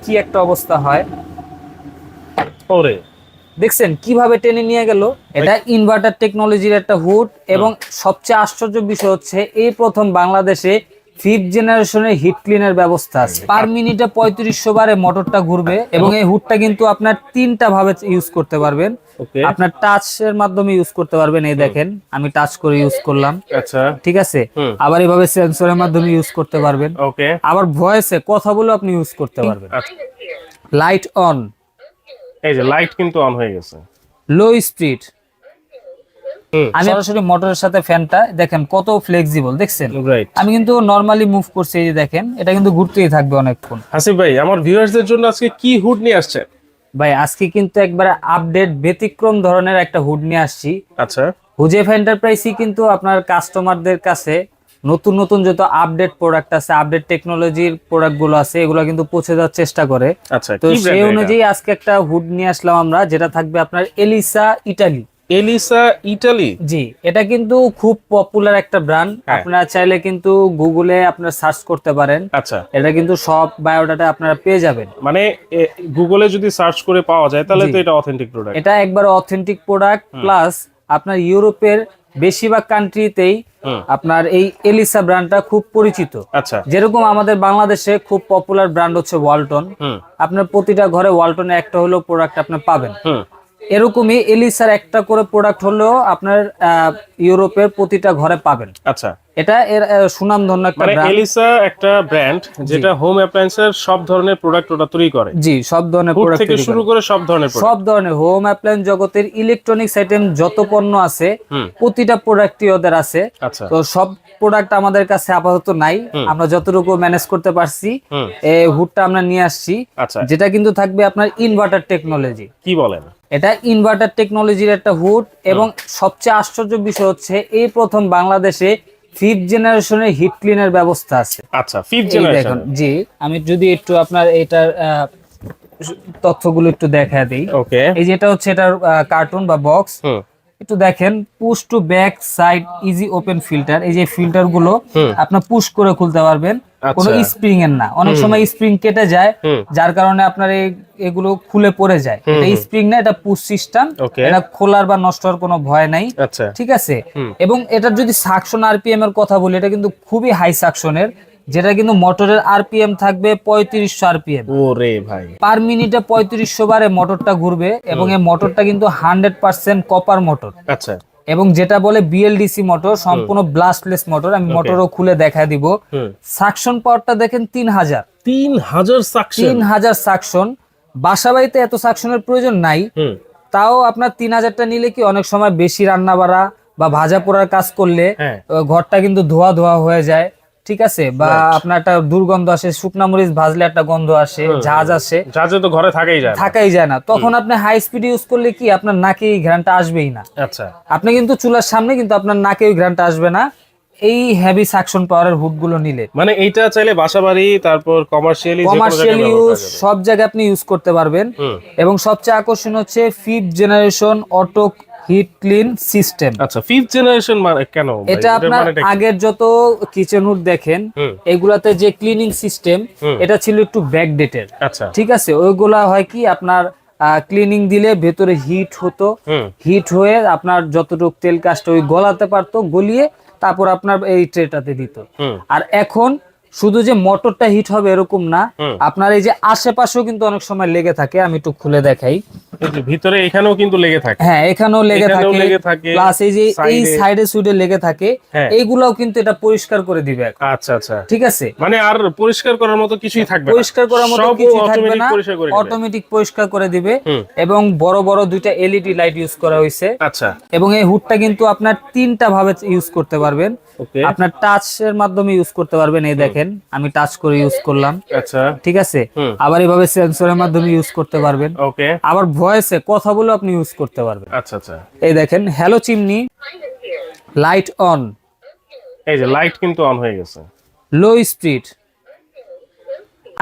কি একটা অবস্থা হয়। ওরে দেখছেন কিভাবে টেনে নিয়ে গেল। এটা ইনভার্টার টেকনোলজির একটা হুড, এবং সবচেয়ে আশ্চর্য বিষয় হচ্ছে এই প্রথম বাংলাদেশে 5th জেনারেশনের হিট ক্লিনের ব্যবস্থা আছে। পার মিনিটে 3500 বারে মোটরটা ঘুরবে, এবং এই হুডটা কিন্তু আপনার তিনটা ভাবে ইউজ করতে পারবেন। ওকে আপনার টাচের মাধ্যমে ইউজ করতে পারবেন, এই দেখেন আমি টাচ করে ইউজ করলাম, আচ্ছা ঠিক আছে। আবার এইভাবে সেন্সরের মাধ্যমে ইউজ করতে পারবেন, ওকে আবার ভয়েসে কথা বলে আপনি ইউজ করতে পারবেন। লাইট অন, এই যে লাইট কিন্তু অন হয়ে গেছে। লো স্পিড, আমি সরাসরি মোটরের সাথে ফ্যানটা দেখেন কত ফ্লেক্সিবল, দেখছেন। রাইট আমি কিন্তু নরমালি মুভ করছি, এই যে দেখেন এটা কিন্তু ঘুরতেই থাকবে অনেকক্ষণ। হাসিফ ভাই, আমার ভিউয়ার্সদের জন্য আজকে কি হুড নিয়ে আসছেন? ভাই আজকে কিন্তু একবারে আপডেট ব্যতিক্রম ধরনের একটা হুড নিয়ে আসছি। আচ্ছা হুজেফ এন্টারপ্রাইজই কিন্তু আপনার কাস্টমারদের কাছে নতুন নতুন যত আপডেট প্রোডাক্ট আছে, আপডেট টেকনোলজির প্রোডাক্ট গুলো আছে, এগুলো কিন্তু পৌঁছে দেওয়ার চেষ্টা করে। আচ্ছা, তো কি সেই ব্র্যান্ড অনুযায়ী আজকে একটা হুড নিয়ে আসলাম আমরা, যেটা থাকবে আপনার এলিসা ইটালি। Elisa Italy? জি, এটা কিন্তু খুব পপুলার একটা ব্র্যান্ড। আপনারা চাইলে কিন্তু গুগলে আপনারা সার্চ করতে পারেন। আচ্ছা, এটা কিন্তু সব বায়োডাটা আপনারা পেয়ে যাবেন। মানে গুগলে যদি সার্চ করে পাওয়া যায় তাহলে তো এটা অথেন্টিক প্রোডাক্ট। এটা একবার অথেন্টিক প্রোডাক্ট, প্লাস আপনার ইউরোপের বেশিরভাগ কান্ট্রিতেই আপনার এই এলিসা ব্র্যান্ডটা খুব পরিচিত। আচ্ছা, যেরকম আমাদের বাংলাদেশে খুব পপুলার ব্র্যান্ড হচ্ছে ওয়ালটন। আপনার প্রতিটা ঘরে ওয়ালটনের একটা হলো প্রোডাক্ট আপনি পাবেন। এরকমই এলিসার একটা করে প্রোডাক্ট হলেও আপনার ইউরোপের প্রতিটা ঘরে পাবেন। আচ্ছা, এটা এর সুনামধন্য একটা মানে ব্র্যান্ড। এলিসা একটা ব্র্যান্ড যেটা হোম অ্যাপ্লায়েন্সের সব ধরনের প্রোডাক্ট ওটা তৈরি করে। জি, সব ধরনের হুড প্রোডাক্ট থেকে শুরু করে সব ধরনের সব প্রোডাক্ট। ধরনের হোম অ্যাপ্লায়েন্স জগতের ইলেকট্রনিক্স আইটেম যত পণ্য আছে প্রতিটা প্রোডাক্টই ওদের আছে। আচ্ছা, তো সব প্রোডাক্ট আমাদের কাছে আপাতত নাই, আমরা যতটুকু ম্যানেজ করতে পারছি এই হুডটা আমরা নিয়ে আসছি। আচ্ছা, যেটা কিন্তু থাকবে আপনার ইনভার্টার টেকনোলজি। কি বলেন? এটা ইনভার্টার টেকনোলজির একটা হুড, এবং সবচেয়ে আশ্চর্য বিষয় হচ্ছে এই প্রথম বাংলাদেশে 5th জেনারেশনের হিট ক্লিনের ব্যবস্থা আছে। আচ্ছা, 5th জেনারেশন। জি, আমি যদি একটু আপনার এটার তথ্যগুলো একটু দেখা দিই। ওকে, এই যেটা হচ্ছে এটার কার্টুন বা বক্স, একটু দেখেন। Push to back side easy open filter, এই যে ফিল্টার গুলো আপনার পুশ করে খুলতে পারবেন, কোনো স্প্রিং এর না। অনেক সময় স্প্রিং কেটে যায়, যার কারণে আপনার এগুলো খুলে পড়ে যায়। এটা স্প্রিং না, এটা পুশ সিস্টেম। এটা খোলার বা নষ্ট হওয়ার কোনো ভয় নাই, ঠিক আছে। এবং এটার যদি সাকশন আরপিএম এর কথা বলি, এটা কিন্তু খুবই হাই সাকশনের, যেটা কিন্তু মোটরের আরপিএম থাকবে 3500 আরপিএম। ওরে ভাই, পার মিনিটে 3500 বারে মোটরটা ঘুরবে, এবং এই মোটরটা কিন্তু 100% কপার মোটর। আচ্ছা, এবং যেটা বলে বিএলডিসি মোটর, সম্পূর্ণ ব্লাস্টলেস মোটর। আমি মোটরও খুলে দেখা দিব। সাকশন পাওয়ারটা দেখেন 3000। 3000 সাকশন। 3000 সাকশন। বাসা বাড়িতে এত সাকশনের প্রয়োজন নাই, তাও আপনার 3000টা নিলে কি অনেক সময় বেশি রান্না বাড়া বা ভাজা পোড়ার কাজ করলে ঘরটা কিন্তু ধোয়া ধোয়া হয়ে যায়, ঠিক আছে। বা আপনার একটা দুর্গন্ধ আসে, শুকনা মরিচ ভাজলে একটা গন্ধ আসে, ঝাঁজ আসে, ঝাঁজে তো ঘরে থাকাই যায় না। তখন আপনি হাই স্পিড ইউজ করলে কি আপনার নাকে এই ঘ্রাণটা আসবেই না। আচ্ছা, আপনি কিন্তু চুলার সামনে কিন্তু আপনার নাকে ওই ঘ্রাণটা আসবে না এই হেভি সাকশন পাওয়ারের হুড গুলো নিলে। মানে এইটা চাইলে বাসাবাড়ি, তারপর কমার্শিয়াল ইউজ সব জায়গায় আপনি ইউজ করতে পারবেন। এবং সবচেয়ে আকর্ষণ হচ্ছে 5th generation auto hit clean system. আচ্ছা, 5th জেনারেশন মানে কেন? এটা আপনার আগের যত কিচেন হুড দেখেন এগুলাতে যে ক্লিনিং সিস্টেম, এটা ছিল একটু ব্যাকডেটেড। আচ্ছা, ঠিক আছে, ওইগুলা হয় কি আপনার ক্লিনিং দিলে ভেতরে হিট হতো, হিট হয়ে আপনার যতটুকু তেল কাজটা ওই গলাতে পারতো, গলিয়ে তারপর আপনার এই ট্রেটাতে দিত। আর এখন শুধু যে মোটরটা হিট হবে এরকম না, আপনার এই যে আশেপাশেও কিন্তু অনেক সময় লেগে থাকে। আমি একটু খুলে দেখাই, ভিতরে এখানেও কিন্তু লেগে থাকে। হ্যাঁ, এখানেও লেগে থাকে, প্লাস এই যে এই সাইডে সুইডে লেগে থাকে, এইগুলাও কিন্তু এটা পরিষ্কার করে দিবে। আচ্ছা আচ্ছা, ঠিক আছে, মানে আর পরিষ্কার করার মতো কিছুই থাকবে না, পরিষ্কার করার মতো কিছু থাকবে না, অটোমেটিক পরিষ্কার করে দিবে। এবং বড় বড় দুইটা এলইডি লাইট ইউজ করা হয়েছে। আচ্ছা, এবং এই হুডটা কিন্তু আপনার তিনটা ভাবে ইউজ করতে পারবেন। আপনার টাচের মাধ্যমে ইউজ করতে পারবেন, এই দেখেন আমি টাচ করে ইউজ করলাম। আচ্ছা, ঠিক আছে, আবার এইভাবে সেন্সরের মাধ্যমে ইউজ করতে পারবেন। ওকে, আবার ভয়েসে কথা বলে আপনি ইউজ করতে পারবেন। আচ্ছা আচ্ছা, এই দেখেন হ্যালো চিমনি, লাইট অন, এই যে লাইট কিন্তু অন হয়ে গেছে। লো স্পিড,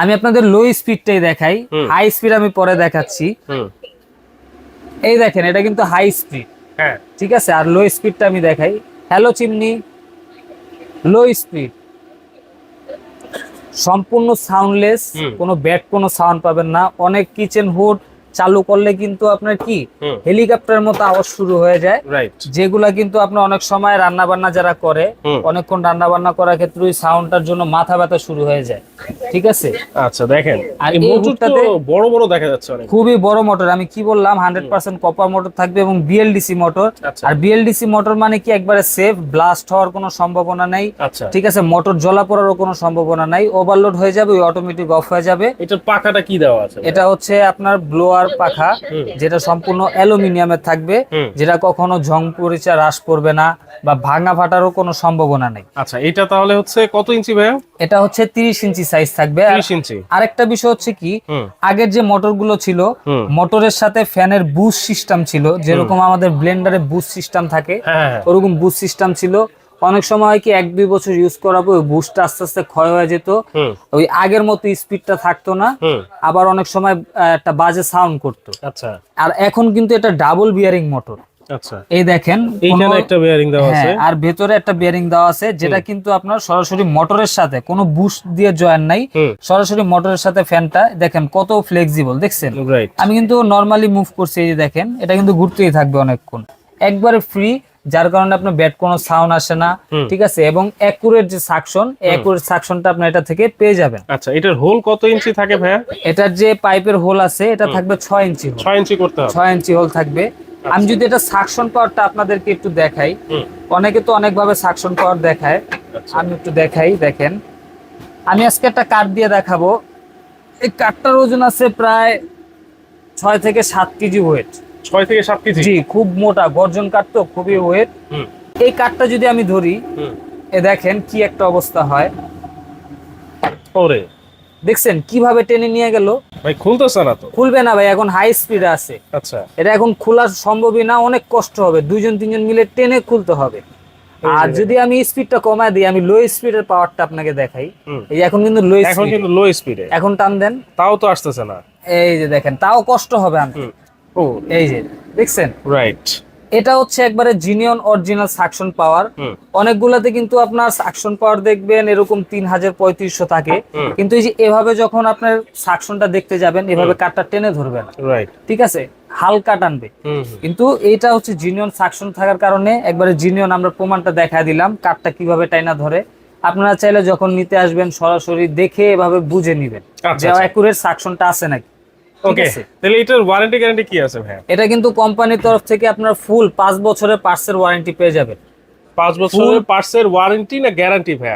আমি আপনাদের লো স্পিডটাই দেখাই, হাই স্পিড আমি পরে দেখাচ্ছি। এই দেখেন এটা কিন্তু হাই স্পিড, হ্যাঁ, ঠিক আছে। আর লো স্পিডটা আমি দেখাই, হ্যালো চিমনি, লো স্পিড, সম্পূর্ণ সাউন্ডলেস, কোনো ব্যাড কোনো সাউন্ড পাবেন না। অনেক কিচেন হুড চালু করলে কিন্তু আপনার কি হেলিকপ্টারের মতো আওয়াজ শুরু হয়ে যায়, রাইট। যেগুলা কিন্তু আপনার অনেক সময় রান্না বান্না যারা করে অনেকক্ষণ রান্না বান্না করার ক্ষেত্রে ওই সাউন্ডটার জন্য মাথা ব্যথা শুরু হয়ে যায়, ঠিক আছে। আচ্ছা দেখেন, আর এই এই মোটরটাতে বড় বড় দেখা যাচ্ছে অনেক, খুবই বড় মোটর। আমি কি বললাম 100% কপার মোটর থাকবে এবং বিএলডিসি মোটর। আচ্ছা। আর বিএলডিসি মোটর মানে কি একবারে সেফ, ব্লাস্ট হওয়ার কোনো সম্ভাবনা নাই, আচ্ছা। ঠিক আছে। মোটর জ্বলা পড়ারও কোনো সম্ভাবনা নাই, ওভারলোড হয়ে যাবে, ওই অটোমেটিক অফ হয়ে যাবে। এটার পাখাটা কি দেওয়া আছে? এটা হচ্ছে আপনার ব্লোয়ার পাখা, যেটা সম্পূর্ণ অ্যালুমিনিয়ামের থাকবে, যেটা কখনো ঝং পরিচা হ্রাস করবে না বা ভাঙা ফাটারও কোনো সম্ভাবনা নেই। আচ্ছা, এটা তাহলে হচ্ছে কত ইঞ্চি ভাইয়া? এটা হচ্ছে 30 ইঞ্চি সাইজ থাকবে। 30 ইঞ্চি। আরেকটা বিষয় হচ্ছে কি, আগের যে মোটরগুলো ছিল মোটরের সাথে ফ্যানের বুস্ট সিস্টেম ছিল, যেরকম আমাদের ব্লেন্ডারে বুস্ট সিস্টেম থাকে ওরকম বুস্ট সিস্টেম ছিল। অনেক সময় হয় কি 1-2 বছর ইউজ করার পর বুস্টটা আস্তে আস্তে ক্ষয় হয়ে যেত, ওই আগের মতো স্পিডটা থাকতো না, আবার অনেক সময় একটা বাজে সাউন্ড করতো। আচ্ছা। আর এখন কিন্তু এটা ডাবল বিয়ারিং মোটর। আচ্ছা, এই দেখেন এইখানে একটা বেয়ারিং দেওয়া আছে, আর ভেতরে একটা বেয়ারিং দেওয়া আছে, যেটা কিন্তু আপনার সরাসরি মোটরের সাথে কোনো বুস্ট দিয়ে জয়েন নাই, সরাসরি মোটরের সাথে ফ্যানটা দেখেন কত ফ্লেক্সিবল, দেখছেন। রাইট। আমি কিন্তু নরমালি মুভ করছি, এই যে দেখেন এটা কিন্তু ঘুরতেই থাকবে অনেকক্ষণ, একবারে ফ্রি, যার কারণে আপনার ব্যাড কোনো সাউন্ড আসে না, ঠিক আছে। এবং অ্যাকুরেট যে সাকশন, অ্যাকুরেট সাকশনটা আপনি এটা থেকে পেয়ে যাবেন। আচ্ছা, এটার হোল কত ইঞ্চি থাকে ভাইয়া? এটার যে পাইপের হোল আছে এটা থাকবে 6 ইঞ্চি হোল। 6 ইঞ্চি করতে হবে? 6 ইঞ্চি হোল থাকবে। আমি যদি এটা সাকশন পাওয়ারটা আপনাদেরকে একটু দেখাই, অনেকে তো অনেক ভাবে সাকশন পাওয়ার দেখায়, আমি একটু দেখাই। দেখেন আমি আজকে একটা কাঠ দিয়ে দেখাবো। এই কাঠটার ওজন আছে প্রায় 6 থেকে 7 কেজি ওয়েট। 6 থেকে 7 কেজি? জি, খুব মোটা গর্জন কাঠ, তো খুবই ওয়েট। এই কাঠটা যদি আমি ধরি, এ দেখেন কি একটা অবস্থা হয়, ওরে দেখছেন কিভাবে টেনে নিয়ে গেল। ভাই খুলতেছে না তো? খুলবে না ভাই, এখন হাই স্পিড আছে। আচ্ছা। এটা এখন খোলা সম্ভবই না, অনেক কষ্ট হবে, 2-3 জন মিলে টেনে খুলতে হবে। আর যদি আমি স্পিডটা কমায় দিই, আমি লো স্পিডের পাওয়ারটা আপনাকে দেখাই, এই যে এখন কিন্তু লো স্পিড, এখন কিন্তু লো স্পিডে, এখন টান দেন, তাও তো আসতেছে না। এই যে দেখেন, তাও কষ্ট হবে আনতে। ও এই যে দেখছেন, রাইট। এটা হচ্ছে একবারে জিনিয়ন অরিজিনাল সাকশন পাওয়ার। অনেকগুলাতে কিন্তু আপনার সাকশন পাওয়ার দেখবেন এরকম 3000-3500 থাকে, কিন্তু এই যে এভাবে যখন আপনার সাকশনটা দেখতে যাবেন, এভাবে কাঠটা টেনে ধরবেন, রাইট, ঠিক আছে, হালকা টানবে। কিন্তু এইটা হচ্ছে জিনিয়ন সাকশন থাকার কারণে একবারে জিনিয়ন, আমরা প্রমাণটা দেখা দিলাম কাঠটা কিভাবে টাইনা ধরে। আপনারা চাইলে যখন নিতে আসবেন সরাসরি দেখে এভাবে বুঝে নেবেন যে অ্যাকুরেট সাকশনটা আছে নাকি। ওকে, তাহলে এটার ওয়ারেন্টি গ্যারান্টি কি আছে ভাই? এটা কিন্তু কোম্পানির তরফ থেকে আপনার ফুল 5 বছরের পার্টসের ওয়ারেন্টি পেয়ে যাবেন। 5 বছরের পার্টসের ওয়ারেন্টি না গ্যারান্টি ভাই?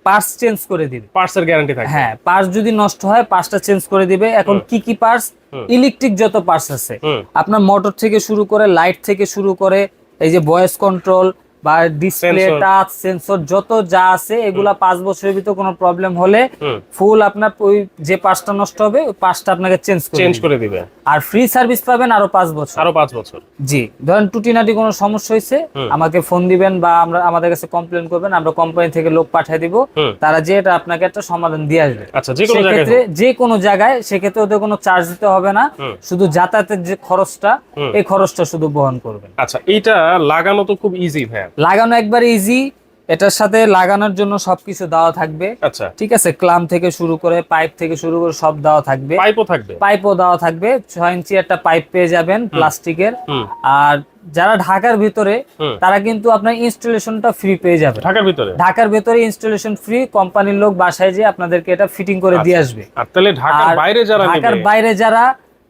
পার্টস চেঞ্জ করে দিবে, পার্টসের গ্যারান্টি থাকে। হ্যাঁ, পার্টস যদি নষ্ট হয় পার্টসটা চেঞ্জ করে দিবে। এখন কি কি পার্টস? ইলেকট্রিক যত পার্টস আছে, আপনার মোটর থেকে শুরু করে লাইট থেকে শুরু করে এই যে ভয়েস কন্ট্রোল বা ডিসপ্লে, টাচ, সেন্সর, যত যা আছে এগুলা 5 বছরের ভিতর কোনো প্রবলেম হলে ফুল আপনার ওই যে পার্টসটা নষ্ট হবে ওই পার্টসটা আপনাকে চেঞ্জ করে দিবে। আর ফ্রি সার্ভিস পাবেন আরো 5 বছর। আরো 5 বছর? জি। ধরেন টুটিনাটি কোনো সমস্যা হয়েছে, আমাকে ফোন দিবেন বা আমাদের কাছে কমপ্লেন করবেন, আমরা কোম্পানি থেকে লোক পাঠিয়ে দিব, তারা যে এটা আপনাকে একটা সমাধান দিয়ে আসবে। আচ্ছা, যে কোনো জায়গায় সেক্ষেত্রে ওদের কোনো চার্জ দিতে হবে না, শুধু যাতায়াতের যে খরচটা, এই খরচটা শুধু বহন করবেন। আচ্ছা, এইটা লাগানো তো খুব ইজি ভাই? লাগানো একবার ইজি, এটার সাথে লাগানোর জন্য সবকিছু দেওয়া থাকবে। আচ্ছা, ঠিক আছে, ক্লাম থেকে শুরু করে পাইপ থেকে শুরু করে সব দেওয়া থাকবে। পাইপও দেওয়া থাকবে, 6 ইঞ্চি একটা পাইপ পেয়ে যাবেন প্লাস্টিকের। আর যারা ঢাকার ভিতরে তারা কিন্তু আপনার ইনস্টলেশনটা ফ্রি পেয়ে যাবে। ঢাকার ভিতরে ইনস্টলেশন ফ্রি, কোম্পানির লোক বাসায় যে আপনাদেরকে এটা ফিটিং করে দিয়ে আসবে। আর তাহলে ঢাকার বাইরে যারা,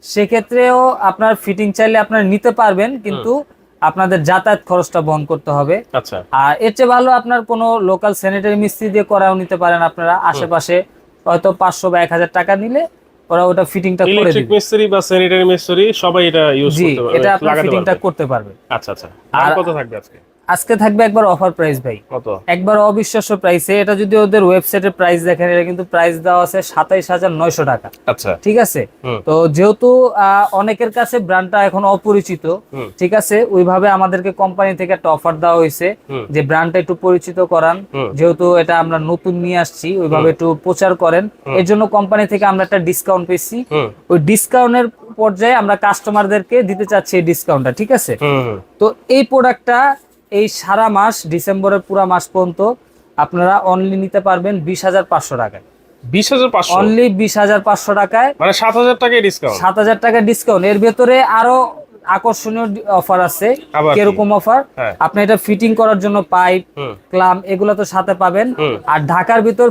সেক্ষেত্রেও আপনার ফিটিং চাইলে আপনারা নিতে পারবেন, কিন্তু আপনাদের যাতায়াত খরচটা বহন করতে হবে। আচ্ছা। আর এর চেয়ে ভালো আপনার কোনো লোকাল স্যানিটারি মিস্ত্রি দিয়ে করাও নিতে পারেন। আপনারা আশেপাশে হয়তো 500 বা 1000 টাকা নিলে ওরা ওটা ফিটিংটা করে দিবে। ইলেকট্রিক মিস্ত্রি বা স্যানিটারি মিস্ত্রি সবাই এটা ইউজ করতে পারবে, এটা আপনারা ফিটিংটা করতে পারবে। আচ্ছা আচ্ছা। আর কত থাকবে আজকে? আজকে থাকবে একবার অফার প্রাইস ভাই। কত? একবার অবিশ্বাস্য প্রাইসে। এটা যদি ওদের ওয়েবসাইটের প্রাইস দেখেন, এটা কিন্তু প্রাইস দেওয়া আছে 27900 টাকা। আচ্ছা, ঠিক আছে। তো যেহেতু অনেকের কাছে ব্র্যান্ডটা এখন অপরিচিত, ঠিক আছে, ওইভাবে আমাদেরকে কোম্পানি থেকে একটা অফার দেওয়া হয়েছে যে ব্র্যান্ডটা একটু পরিচিত করান, যেহেতু এটা আমরা নতুন নিয়ে আসছি, ওইভাবে একটু প্রচার করেন। এর জন্য কোম্পানি থেকে আমরা একটা ডিসকাউন্ট পেয়েছি। ওই ডিসকাউন্টের পর্যায়ে আমরা কাস্টমারদেরকে দিতে চাচ্ছি এই ডিসকাউন্টটা, ঠিক আছে। তো এই প্রোডাক্টটা এই সারা মাস, ডিসেম্বরের পুরো মাস পর্যন্ত আপনারা অনলি নিতে পারবেন 20,500 টাকায়। 20,500 অনলি 20,500 টাকায়, মানে 7,000 টাকায় ডিসকাউন্ট। 7,000 টাকা ডিসকাউন্ট। এর ভেতরে আরো আকর্ষণীয় অফার আছে। আবার কি? কিরকম অফার? হ্যাঁ। আপনি এটা ফিটিং করার জন্য পাইপ, ক্লাম এগুলো তো সাথে পাবেন। আর ঢাকার ভিতর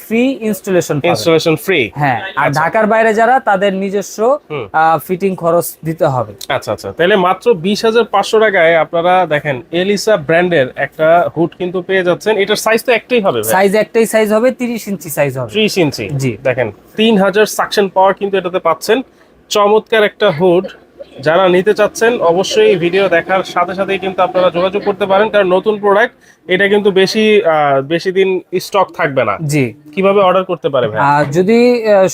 ফ্রি ইনস্টলেশন পাবেন। Installation free. হ্যাঁ, আর ঢাকার বাইরে যারা তাদের নিজস্ব ফিটিং খরচ দিতে হবে। আচ্ছা আচ্ছা, তাহলে মাত্র 20,500 টাকায় আপনারা দেখেন এলিসা ব্র্যান্ডের একটা হুড কিন্তু পেয়ে যাচ্ছেন। এটার সাইজ তো একটাই হবে ভাই? সাইজ একটাই সাইজ হবে, 30 ইঞ্চি সাইজ হবে। 30 ইঞ্চি। জি। দেখেন 3000 সাকশন পাওয়ার কিন্তু এটাতে পাচ্ছেন। চমৎকার একটা হুড। যারা নিতে চাচ্ছেন অবশ্যই ভিডিও দেখার সাথে সাথেই কিন্তু আপনারা যোগাযোগ করতে পারেন, কারণ নতুন প্রোডাক্ট এটা কিন্তু বেশি দিন স্টক থাকবে না। জি। কিভাবে অর্ডার করতে পারে ভাই? আর যদি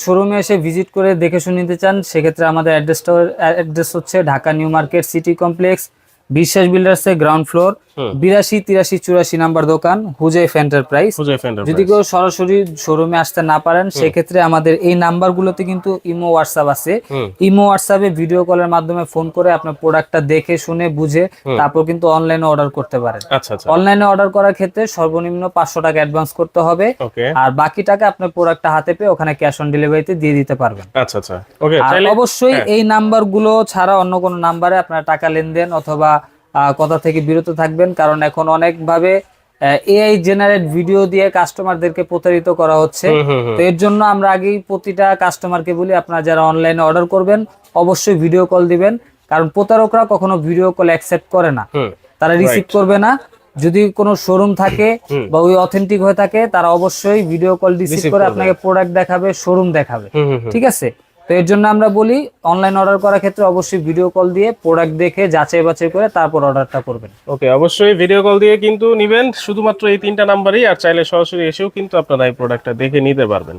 শোরুমে এসে ভিজিট করে দেখে শুনে নিতে চান, সেক্ষেত্রে আমাদের অ্যাড্রেস হচ্ছে Dhaka new market city complex, বিশ্বাস বিল্ডার্স এর গ্রাউন্ড ফ্লোর, 82, 83, 84 নাম্বার দোকান, হুজাইফ এন্টারপ্রাইজ। যদি কেউ সরাসরি শোরুমে আসতে না পারেন, সেক্ষেত্রে আমাদের এই নাম্বারগুলোতে কিন্তু ইমো হোয়াটসঅ্যাপ আছে। ইমো হোয়াটসঅ্যাপে ভিডিও কলের মাধ্যমে ফোন করে আপনার প্রোডাক্টটা দেখে শুনে বুঝে তারপর কিন্তু অনলাইনে অর্ডার করতে পারেন। আচ্ছা আচ্ছা। অনলাইনে অর্ডার করার ক্ষেত্রে সর্বনিম্ন 500 টাকা অ্যাডভান্স করতে হবে, ওকে। আর বাকি টাকা আপনার প্রোডাক্টটা হাতে পেয়ে ওখানে ক্যাশ অন ডেলিভারিতে দিয়ে দিতে পারবেন। আচ্ছা আচ্ছা, ওকে। আর অবশ্যই এই নাম্বারগুলো ছাড়া অন্য কোনো নাম্বারে আপনার টাকা লেনদেন অথবা কথা থেকে বিরত থাকবেন, কারণ এখন অনেকভাবে এআই জেনারেট ভিডিও দিয়ে কাস্টমারদেরকে প্রতারিত করা হচ্ছে। তো এর জন্য আমরা আগেই প্রতিটা কাস্টমারকে বলি, আপনারা যারা অনলাইনে অর্ডার করবেন অবশ্যই ভিডিও কল দিবেন, কারণ প্রতারকরা কখনো ভিডিও কল অ্যাকসেপ্ট করে না, তারা রিসিভ করবে না। যদি কোনো শোরুম থাকে বা ওই অথেন্টিক হয়ে থাকে, তারা অবশ্যই ভিডিও কল রিসিভ করে আপনাকে প্রোডাক্ট দেখাবে, শোরুম দেখাবে। ঠিক আছে? তো এর জন্য আমরা বলি অনলাইন অর্ডার করার ক্ষেত্রে অবশ্যই ভিডিও কল দিয়ে প্রোডাক্ট দেখে যাচাই বাছাই করে তারপর অর্ডারটা করবেন। ওকে, অবশ্যই ভিডিও কল দিয়ে কিন্তু নিবেন, শুধুমাত্র এই 3টা নাম্বারই। আর চাইলে সরাসরি এসেও কিন্তু আপনারা এই প্রোডাক্টটা দেখে নিতে পারবেন।